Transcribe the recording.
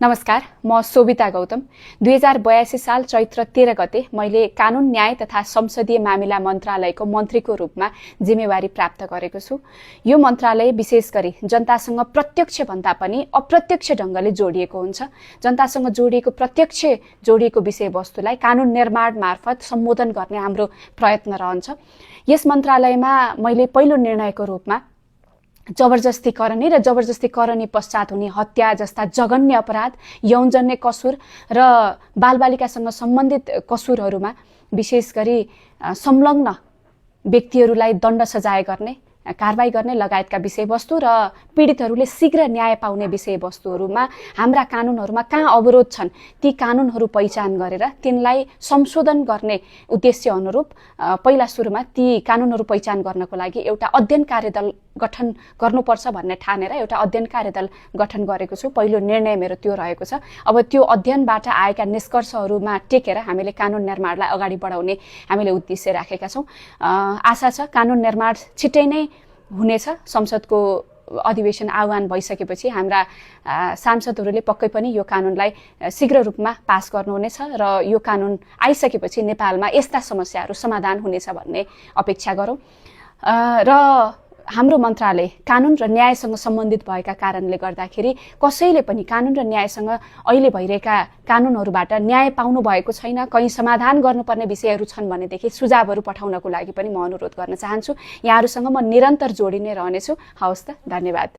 नमस्कार, म सोभिता गौतम। 2082 साल चैत्र 13 गते मैले कानून न्याय तथा संसदीय मामिला मन्त्रालयको मन्त्रीको रूपमा जिम्मेवारी प्राप्त गरेको छु। यो मन्त्रालय विशेष गरी जनतासँग प्रत्यक्ष भन्दा पनि अप्रत्यक्ष ढङ्गले जोडिएको हुन्छ। जनतासँग प्रत्यक्ष जोडिएको विषयवस्तुलाई कानून निर्माण मार्फत सम्बोधन गर्ने हाम्रो प्रयत्न रहन्छ। यस मन्त्रालयमा मैले पहिलो निर्णयको रूपमा जबरजस्ती करनी र जबरजस्ती करनी पश्चात हुने हत्या जस्ता जघन्य अपराध, यौनजन्य कसुर र बालबालिकासँग सम्बन्धित कसुरहरूमा विशेष गरी संलग्न व्यक्तिहरूलाई दण्ड सजाय गर्ने, कारबाही गर्ने लगायतका विषयवस्तु र पीडितहरूले शीघ्र न्याय पाउने विषयवस्तुहरूमा हाम्रा कानुनहरूमा कहाँ अवरोध छन् ती कानुनहरू पहिचान गरेर तिनलाई संशोधन गर्ने उद्देश्य अनुरूप पहिला सुरुमा ती कानुनहरू पहिचान गर्नको लागि एउटा अध्ययन कार्यदल गठन गर्नुपर्छ भन्ने ठानेर एउटा अध्ययन कार्यदल गठन गरेको छु। पहिलो निर्णय मेरो त्यो रहेको छ। अब त्यो अध्ययनबाट आएका निष्कर्षहरूमा टेकेर हामीले कानुन निर्माणलाई अगाडि बढाउने हामीले उद्देश्य राखेका छौँ। आशा छ कानुन निर्माण छिट्टै नै हुनेछ। संसदको अधिवेशन आह्वान भइसकेपछि हाम्रा सांसदहरूले पक्कै पनि यो कानुनलाई शीघ्र रूपमा पास गर्नुहुनेछ र यो कानुन आइसकेपछि नेपालमा यस्ता समस्याहरू समाधान हुनेछ भन्ने अपेक्षा गरौँ। र हाम्रो मन्त्रालय कानुन र न्यायसँग सम्बन्धित भएका कारणले गर्दाखेरि कसैले पनि कानुन र न्यायसँग अहिले भइरहेका कानुनहरूबाट न्याय पाउनु भएको छैन, कहीँ समाधान गर्नुपर्ने विषयहरू छन् भनेदेखि सुझावहरू पठाउनको लागि पनि म अनुरोध गर्न चाहन्छु। यहाँहरूसँग म निरन्तर जोडिने रहनेछु। हवस् त, धन्यवाद।